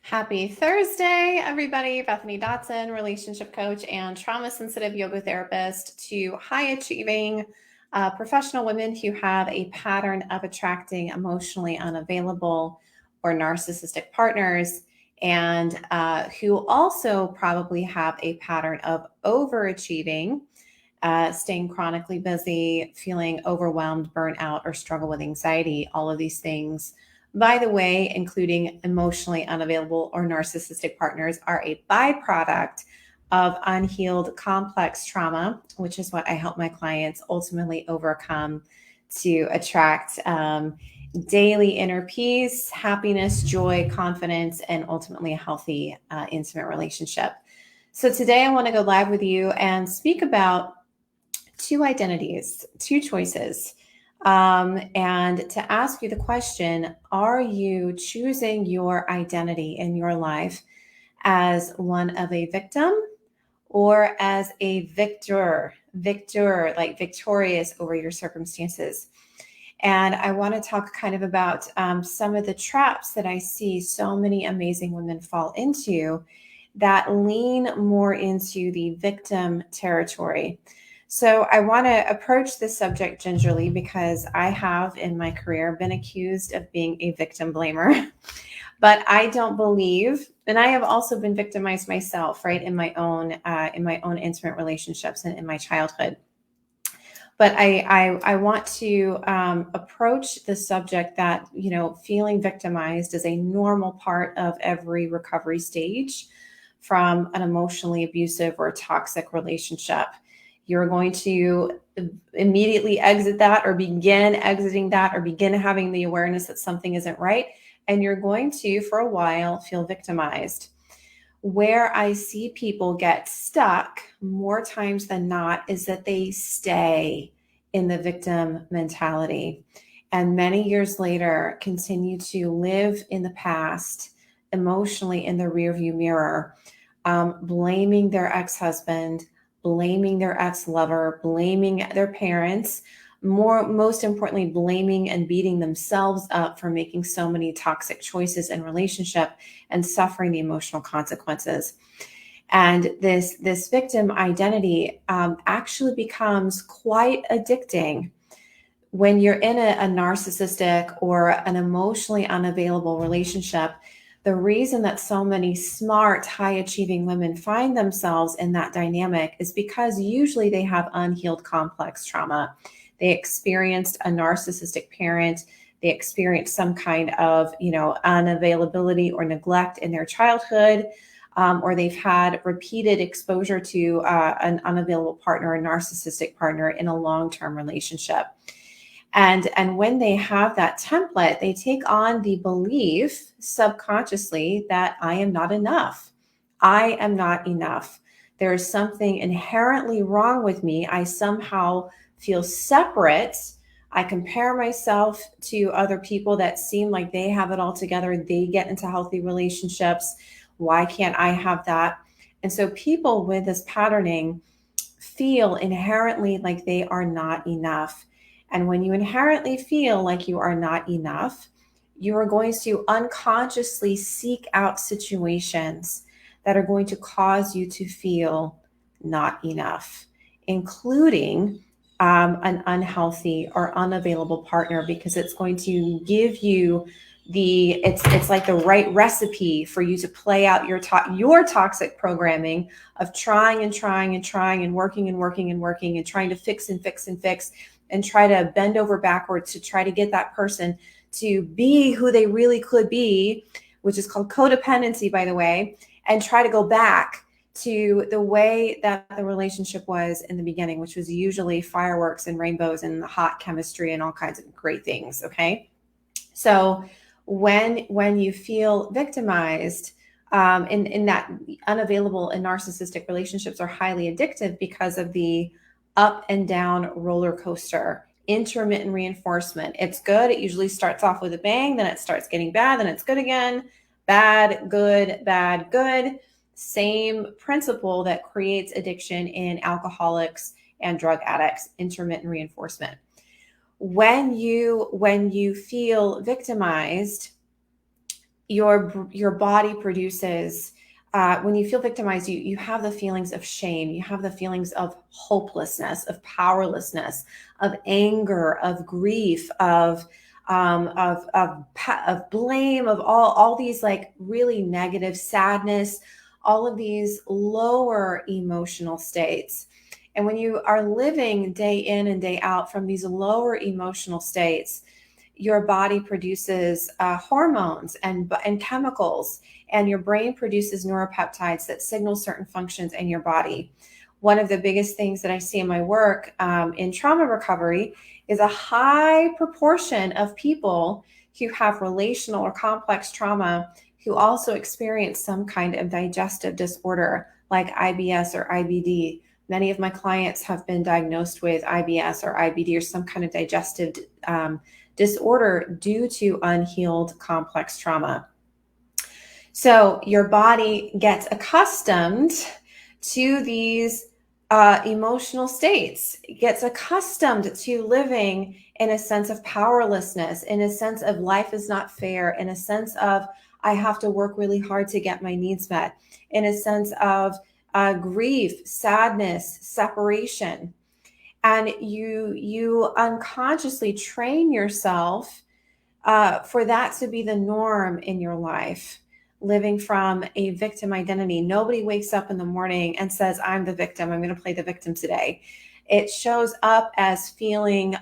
Happy Thursday, everybody. Bethany Dotson, relationship coach and trauma sensitive yoga therapist to high achieving professional women who have a pattern of attracting emotionally unavailable or narcissistic partners, and who also probably have a pattern of overachieving, staying chronically busy, feeling overwhelmed, burnt out, or struggle with anxiety. All of these things, by the way, including emotionally unavailable or narcissistic partners, are a byproduct of unhealed complex trauma, which is what I help my clients ultimately overcome to attract daily inner peace, happiness, joy, confidence, and ultimately a healthy, intimate relationship. So today I want to go live with you and speak about two identities, two choices, and to ask you the question, are you choosing your identity in your life as one of a victim or as a victor, like victorious over your circumstances? And I want to talk kind of about some of the traps that I see so many amazing women fall into that lean more into the victim territory. So I want to approach this subject gingerly because I have in my career been accused of being a victim blamer. But I don't believe, and I have also been victimized myself, right, in my own intimate relationships and in my childhood. But I want to approach the subject that, feeling victimized is a normal part of every recovery stage from an emotionally abusive or toxic relationship. You're going to immediately exit that or begin exiting that or begin having the awareness that something isn't right. And you're going to, for a while, feel victimized. Where I see people get stuck more times than not is that they stay in the victim mentality and many years later continue to live in the past, emotionally in the rearview mirror, blaming their ex-husband, blaming their ex-lover, blaming their parents, most importantly, blaming and beating themselves up for making so many toxic choices in relationship and suffering the emotional consequences. And this victim identity actually becomes quite addicting when you're in a narcissistic or an emotionally unavailable relationship. The reason that so many smart, high achieving women find themselves in that dynamic is because usually they have unhealed complex trauma. They experienced a narcissistic parent. They experienced some kind of, unavailability or neglect in their childhood, or they've had repeated exposure to an unavailable partner, a narcissistic partner in a long-term relationship. And when they have that template, they take on the belief subconsciously that I am not enough. I am not enough. There is something inherently wrong with me. I somehow feel separate. I compare myself to other people that seem like they have it all together. They get into healthy relationships. Why can't I have that? And so people with this patterning feel inherently like they are not enough. And when you inherently feel like you are not enough, you are going to unconsciously seek out situations that are going to cause you to feel not enough, including an unhealthy or unavailable partner, because it's going to give you it's like the right recipe for you to play out your toxic programming of trying and trying and trying and working and working and working and trying to fix and fix and fix and try to bend over backwards to try to get that person to be who they really could be, which is called codependency, by the way, and try to go back to the way that the relationship was in the beginning, which was usually fireworks and rainbows and hot chemistry and all kinds of great things. Okay. So when you feel victimized, in that unavailable and narcissistic relationships are highly addictive because of the up and down roller coaster, intermittent reinforcement. It's good. It usually starts off with a bang, then it starts getting bad, then it's good again. Bad, good, bad, good. Same principle that creates addiction in alcoholics and drug addicts, intermittent reinforcement. When you feel victimized, your body produces, when you feel victimized, you have the feelings of shame, you have the feelings of hopelessness, of powerlessness, of anger, of grief, of blame, of all these like really negative sadness, all of these lower emotional states. And when you are living day in and day out from these lower emotional states, your body produces hormones and chemicals, and your brain produces neuropeptides that signal certain functions in your body. One of the biggest things that I see in my work in trauma recovery is a high proportion of people who have relational or complex trauma who also experience some kind of digestive disorder like IBS or IBD. Many of my clients have been diagnosed with IBS or IBD or some kind of digestive disorder due to unhealed complex trauma. So your body gets accustomed to these emotional states, gets accustomed to living in a sense of powerlessness, in a sense of life is not fair, in a sense of I have to work really hard to get my needs met, in a sense of grief, sadness, separation. And you unconsciously train yourself for that to be the norm in your life, living from a victim identity. Nobody wakes up in the morning and says, I'm the victim, I'm going to play the victim today. It shows up as feeling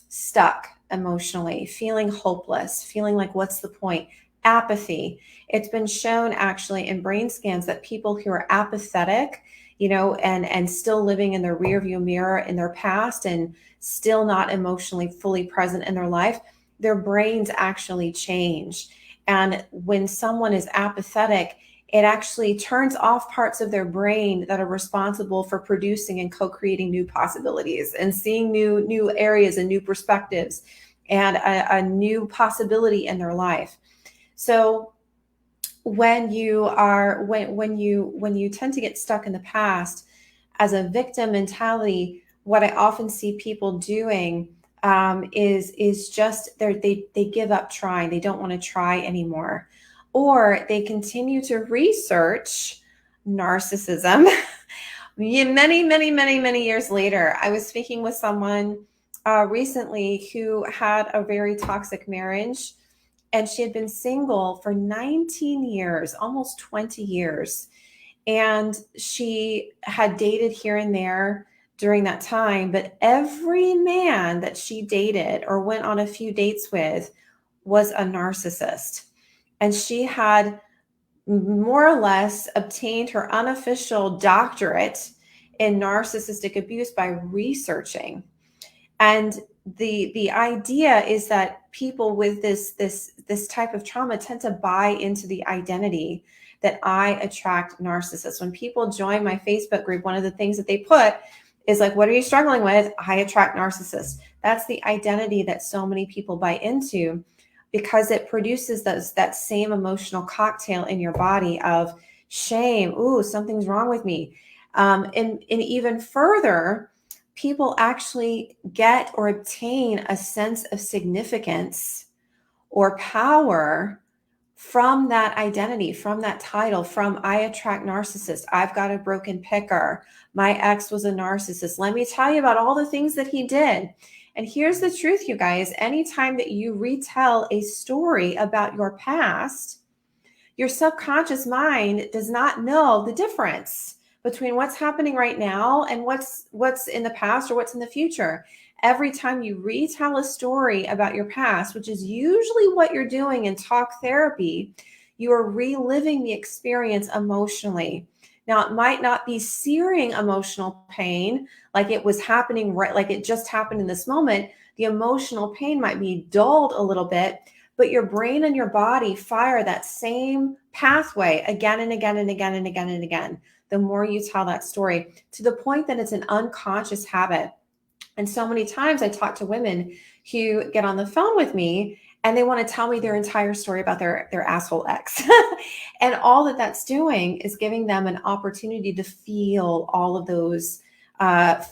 stuck emotionally, feeling hopeless, feeling like, what's the point? Apathy. It's been shown actually in brain scans that people who are apathetic, and still living in their rear view mirror in their past and still not emotionally fully present in their life, their brains actually change. And when someone is apathetic, it actually turns off parts of their brain that are responsible for producing and co-creating new possibilities and seeing new areas and new perspectives and a new possibility in their life. So when you tend to get stuck in the past as a victim mentality, what I often see people doing is just they give up trying. They don't want to try anymore, or they continue to research narcissism. Many years later, I was speaking with someone recently who had a very toxic marriage, and she had been single for 19 years, almost 20 years. And she had dated here and there during that time, but every man that she dated or went on a few dates with was a narcissist. And she had more or less obtained her unofficial doctorate in narcissistic abuse by researching. And the idea is that people with this type of trauma tend to buy into the identity that I attract narcissists. When people join my Facebook group, one of the things that they put is like, what are you struggling with? I attract narcissists. That's the identity that so many people buy into, because it produces that same emotional cocktail in your body of shame. Ooh, something's wrong with me. And even further, people actually get or obtain a sense of significance or power from that identity, from that title, from I attract narcissists. I've got a broken picker. My ex was a narcissist. Let me tell you about all the things that he did. And here's the truth, you guys. Anytime that you retell a story about your past, your subconscious mind does not know the difference between what's happening right now and what's in the past or what's in the future. Every time you retell a story about your past, which is usually what you're doing in talk therapy, you are reliving the experience emotionally. Now, it might not be searing emotional pain like it was happening, right, like it just happened in this moment. The emotional pain might be dulled a little bit, but your brain and your body fire that same pathway again and again and again and again and again. The more you tell that story, to the point that it's an unconscious habit. And so many times I talk to women who get on the phone with me and they want to tell me their entire story about their asshole ex. And all that's doing is giving them an opportunity to feel all of those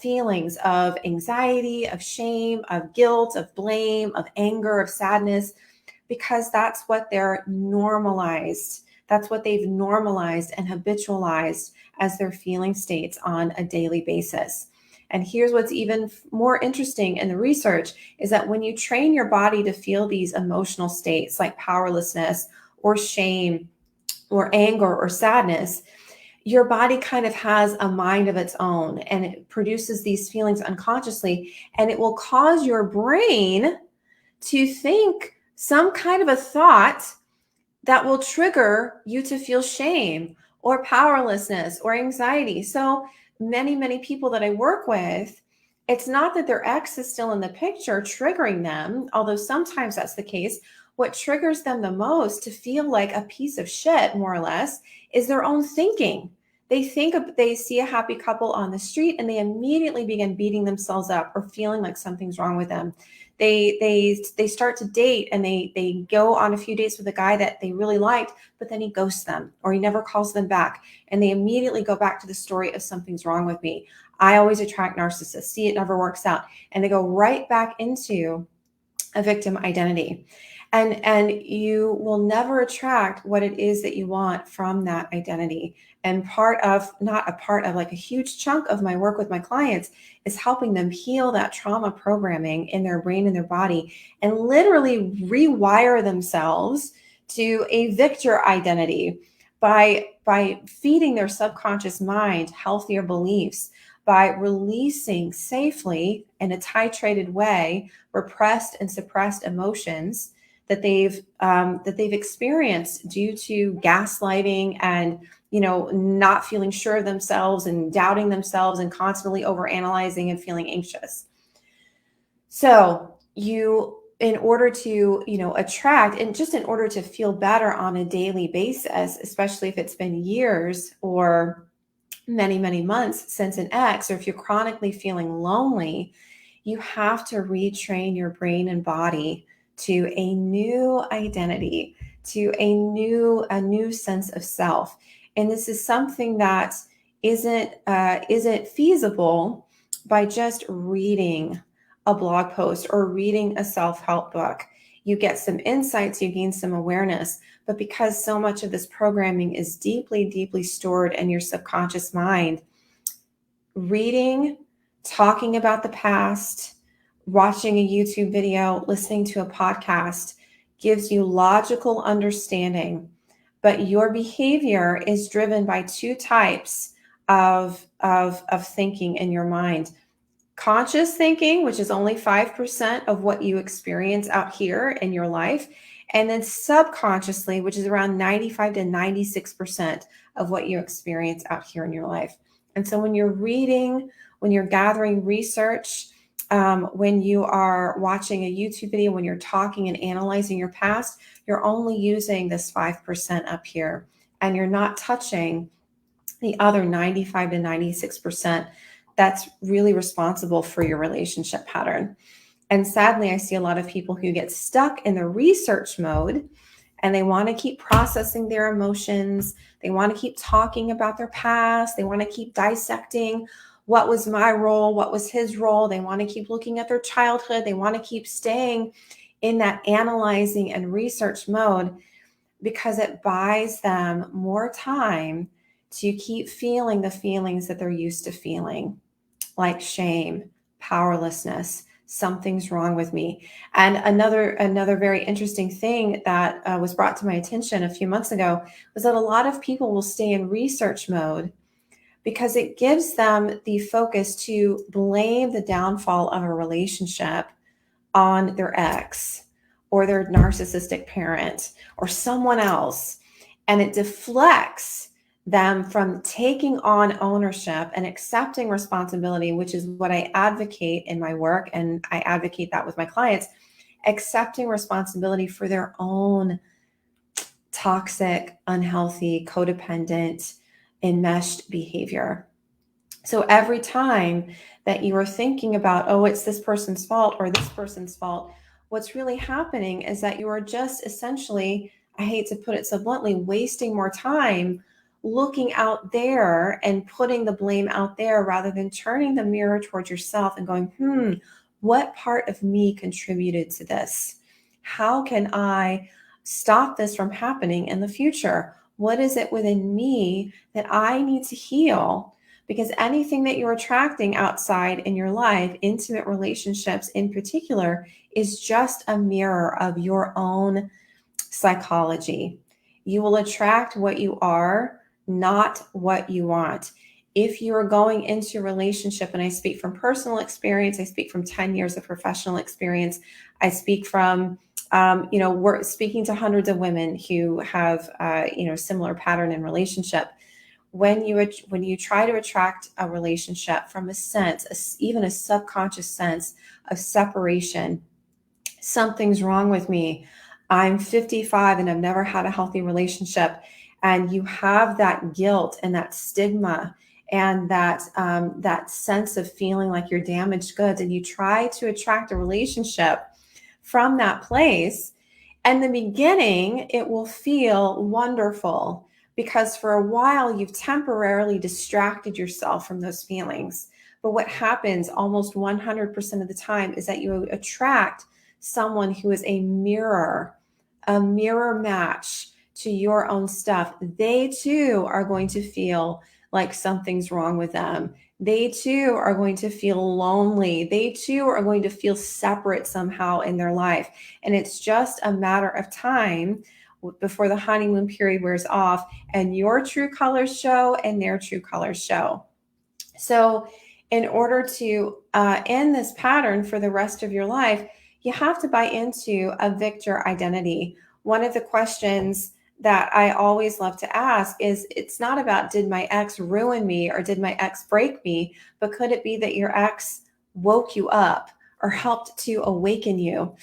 feelings of anxiety, of shame, of guilt, of blame, of anger, of sadness. because that's what they're normalized. That's what they've normalized and habitualized as their feeling states on a daily basis. And here's what's even more interesting in the research is that when you train your body to feel these emotional states like powerlessness or shame or anger or sadness, your body kind of has a mind of its own and it produces these feelings unconsciously, and it will cause your brain to think some kind of a thought that will trigger you to feel shame or powerlessness or anxiety. So many people that I work with, it's not that their ex is still in the picture triggering them, although sometimes that's the case. What triggers them the most to feel like a piece of shit, more or less, is their own thinking. They see a happy couple on the street and they immediately begin beating themselves up or feeling like something's wrong with them. They start to date and they go on a few dates with a guy that they really liked, but then he ghosts them or he never calls them back, and they immediately go back to the story of something's wrong with me. I always attract narcissists. See, it never works out, and they go right back into a victim identity. And you will never attract what it is that you want from that identity. And not a part of, like a huge chunk of my work with my clients is helping them heal that trauma programming in their brain and their body and literally rewire themselves to a victor identity by feeding their subconscious mind healthier beliefs, by releasing safely in a titrated way repressed and suppressed emotions that they've experienced due to gaslighting and not feeling sure of themselves and doubting themselves and constantly overanalyzing and feeling anxious. So in order to attract, and just in order to feel better on a daily basis, especially if it's been years or many months since an ex, or if you're chronically feeling lonely, you have to retrain your brain and body to a new identity, to a new sense of self. And this is something that isn't feasible by just reading a blog post or reading a self-help book. You get some insights, you gain some awareness, but because so much of this programming is deeply stored in your subconscious mind, reading, talking about the past, watching a YouTube video, listening to a podcast gives you logical understanding, but your behavior is driven by two types of thinking in your mind. Conscious thinking, which is only 5% of what you experience out here in your life, and then subconsciously, which is around 95 to 96% of what you experience out here in your life. And so when you're reading, when you're gathering research, when you are watching a YouTube video, when you're talking and analyzing your past, you're only using this 5% up here, and you're not touching the other 95 to 96% that's really responsible for your relationship pattern. And sadly, I see a lot of people who get stuck in the research mode and they want to keep processing their emotions. They want to keep talking about their past. They want to keep dissecting what was my role, what was his role. They want to keep looking at their childhood. They want to keep staying in that analyzing and research mode because it buys them more time to keep feeling the feelings that they're used to feeling, like shame, powerlessness, something's wrong with me. And another very interesting thing that was brought to my attention a few months ago was that a lot of people will stay in research mode because it gives them the focus to blame the downfall of a relationship on their ex or their narcissistic parent or someone else. And it deflects them from taking on ownership and accepting responsibility, which is what I advocate in my work. And I advocate that with my clients, accepting responsibility for their own toxic, unhealthy, codependent, enmeshed behavior. So every time that you are thinking about, oh, it's this person's fault or this person's fault, what's really happening is that you are just essentially, I hate to put it so bluntly, wasting more time looking out there and putting the blame out there rather than turning the mirror towards yourself and going, what part of me contributed to this? How can I stop this from happening in the future? What is it within me that I need to heal? Because anything that you're attracting outside in your life, intimate relationships in particular, is just a mirror of your own psychology. You will attract what you are, not what you want. If you're going into a relationship, and I speak from personal experience, I speak from 10 years of professional experience, I speak from we're speaking to hundreds of women who have similar pattern in relationship. When you try to attract a relationship from a sense, even a subconscious sense of separation, something's wrong with me. I'm 55 and I've never had a healthy relationship. And you have that guilt and that stigma and that sense of feeling like you're damaged goods, and you try to attract a relationship from that place. In the beginning, it will feel wonderful because for a while you've temporarily distracted yourself from those feelings. But what happens almost 100% of the time is that you attract someone who is a mirror match to your own stuff. They too are going to feel like something's wrong with them. They too are going to feel lonely. They too are going to feel separate somehow in their life. And it's just a matter of time before the honeymoon period wears off and your true colors show and their true colors show. So, in order to end this pattern for the rest of your life, you have to buy into a victor identity. One of the questions that I always love to ask is, it's not about did my ex ruin me or did my ex break me, but could it be that your ex woke you up or helped to awaken you?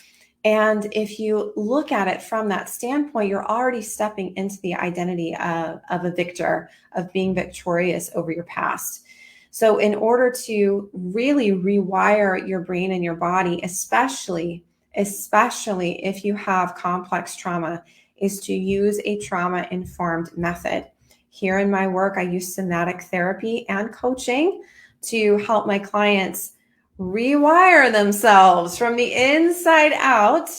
And if you look at it from that standpoint, you're already stepping into the identity of a victor, of being victorious over your past. So in order to really rewire your brain and your body, especially if you have complex trauma, is to use a trauma-informed method. Here in my work, I use somatic therapy and coaching to help my clients rewire themselves from the inside out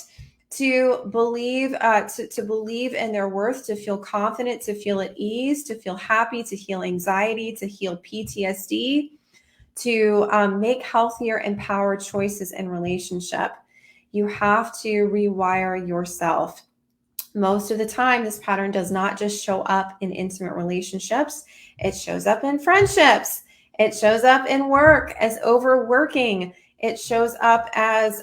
to believe to believe in their worth, to feel confident, to feel at ease, to feel happy, to heal anxiety, to heal PTSD, to make healthier, empowered choices in relationship. You have to rewire yourself. Most of the time, this pattern does not just show up in intimate relationships. It shows up in friendships. It shows up in work as overworking. It shows up as,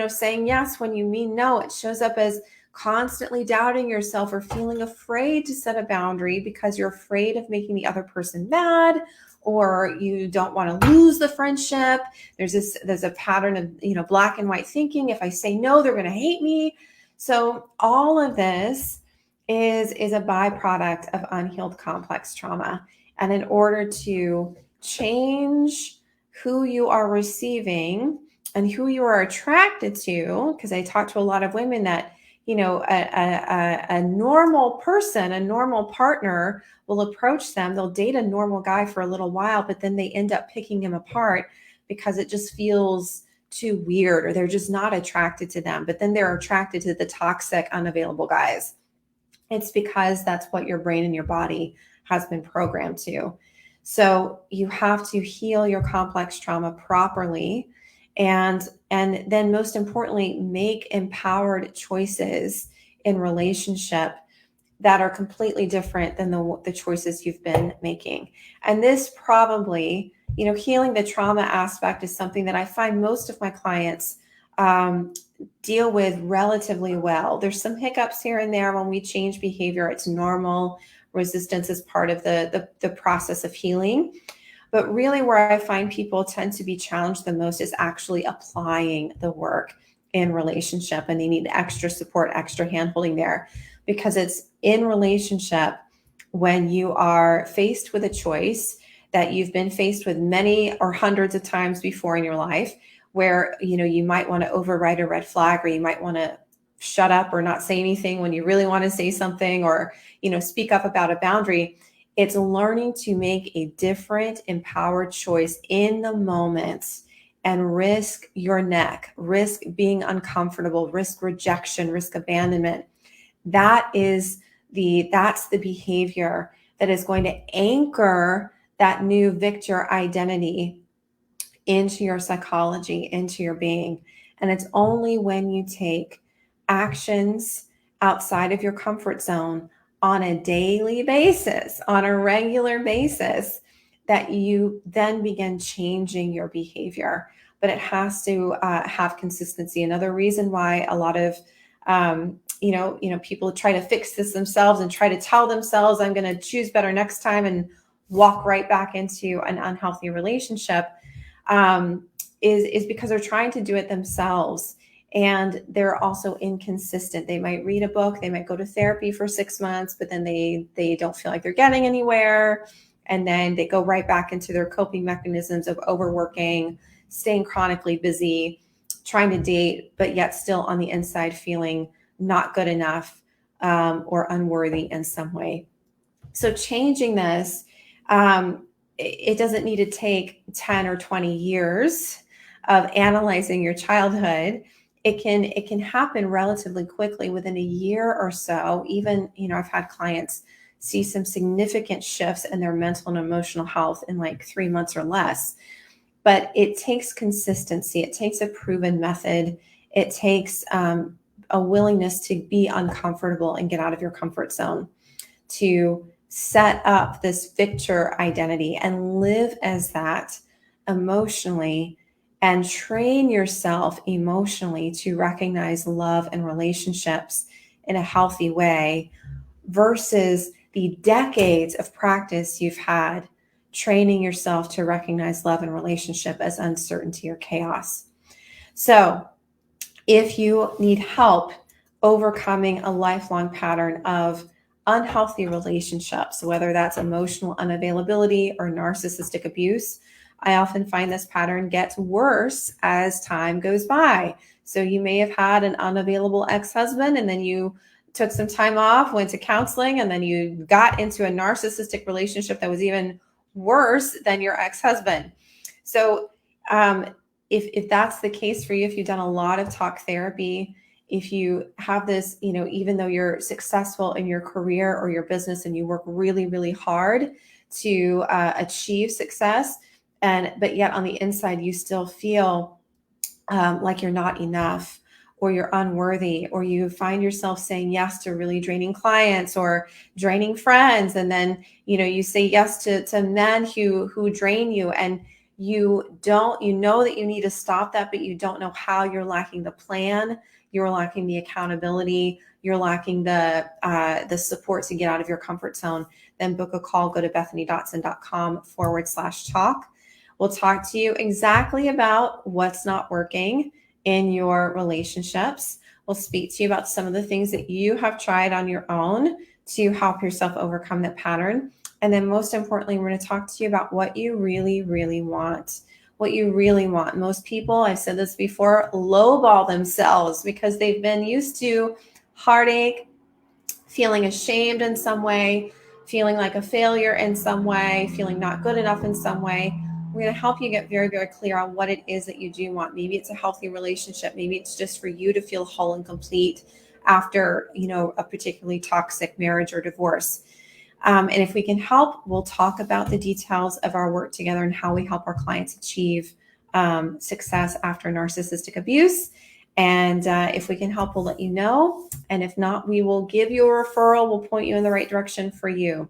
saying yes when you mean no. It shows up as constantly doubting yourself or feeling afraid to set a boundary because you're afraid of making the other person mad, or you don't want to lose the friendship. There's a pattern of, black and white thinking. If I say no, they're going to hate me. So all of this is a byproduct of unhealed complex trauma. And in order to change who you are receiving and who you are attracted to, because I talk to a lot of women that, a normal person, a normal partner will approach them. They'll date a normal guy for a little while, but then they end up picking him apart because it just feels too weird, or they're just not attracted to them, but then they're attracted to the toxic, unavailable guys. It's because that's what your brain and your body has been programmed to. So you have to heal your complex trauma properly, and then most importantly, make empowered choices in relationship that are completely different than the choices you've been making. And this probably, healing the trauma aspect is something that I find most of my clients deal with relatively well. There's some hiccups here and there when we change behavior. It's normal. Resistance is part of the process of healing. But really where I find people tend to be challenged the most is actually applying the work in relationship, and they need extra support, extra handholding there, because it's in relationship when you are faced with a choice that you've been faced with many or hundreds of times before in your life, where you might want to override a red flag, or you might want to shut up or not say anything when you really want to say something, or speak up about a boundary. It's learning to make a different, empowered choice in the moment and risk your neck, risk being uncomfortable, risk rejection, risk abandonment. That's the behavior that is going to anchor that new victor identity into your psychology, into your being. And it's only when you take actions outside of your comfort zone on a daily basis, on a regular basis, that you then begin changing your behavior. But it has to have consistency. Another reason why a lot of people try to fix this themselves and try to tell themselves, I'm going to choose better next time, and walk right back into an unhealthy relationship, is because they're trying to do it themselves, and they're also inconsistent. They might read a book, they might go to therapy for 6 months, but then they don't feel like they're getting anywhere, and then they go right back into their coping mechanisms of overworking, staying chronically busy, trying to date, but yet still on the inside feeling not good enough, or unworthy in some way. So changing this, it doesn't need to take 10 or 20 years of analyzing your childhood. It can happen relatively quickly within a year or so. Even, I've had clients see some significant shifts in their mental and emotional health in like 3 months or less. But it takes consistency. It takes a proven method. It takes a willingness to be uncomfortable and get out of your comfort zone, to set up this victor identity and live as that emotionally, and train yourself emotionally to recognize love and relationships in a healthy way, versus the decades of practice you've had training yourself to recognize love and relationship as uncertainty or chaos. So if you need help overcoming a lifelong pattern of unhealthy relationships, whether that's emotional unavailability or narcissistic abuse, I often find this pattern gets worse as time goes by. So you may have had an unavailable ex-husband, and then you took some time off, went to counseling, and then you got into a narcissistic relationship that was even worse than your ex-husband. So if that's the case for you, if you've done a lot of talk therapy, if you have this, even though you're successful in your career or your business and you work really, really hard to achieve success, but yet on the inside you still feel like you're not enough, or you're unworthy, or you find yourself saying yes to really draining clients or draining friends, and then you say yes to men who drain you, and you know that you need to stop that, but you don't know how. You're lacking the plan, you're lacking the accountability, you're lacking the support to get out of your comfort zone. Then book a call. Go to bethanydotson.com/talk. We'll talk to you exactly about what's not working in your relationships. We'll speak to you about some of the things that you have tried on your own to help yourself overcome that pattern. And then most importantly, we're going to talk to you about what you really, really want. What you really want. Most people, I've said this before, lowball themselves because they've been used to heartache, feeling ashamed in some way, feeling like a failure in some way, feeling not good enough in some way. We're going to help you get very, very clear on what it is that you do want. Maybe it's a healthy relationship. Maybe it's just for you to feel whole and complete after, a particularly toxic marriage or divorce. And if we can help, we'll talk about the details of our work together and how we help our clients achieve success after narcissistic abuse. And if we can help, we'll let you know. And if not, we will give you a referral. We'll point you in the right direction for you.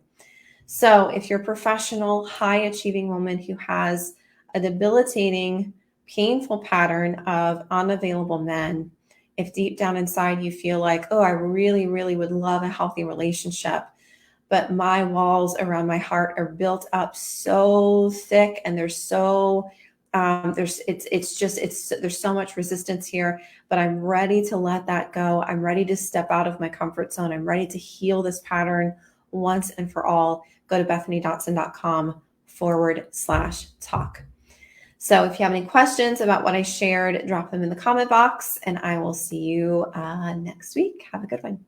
So if you're a professional, high-achieving woman who has a debilitating, painful pattern of unavailable men, if deep down inside you feel like, oh, I really, really would love a healthy relationship, but my walls around my heart are built up so thick, and there's so there's so much resistance here, but I'm ready to let that go. I'm ready to step out of my comfort zone. I'm ready to heal this pattern once and for all. Go to bethanydotson.com/talk. So if you have any questions about what I shared, drop them in the comment box, and I will see you next week. Have a good one.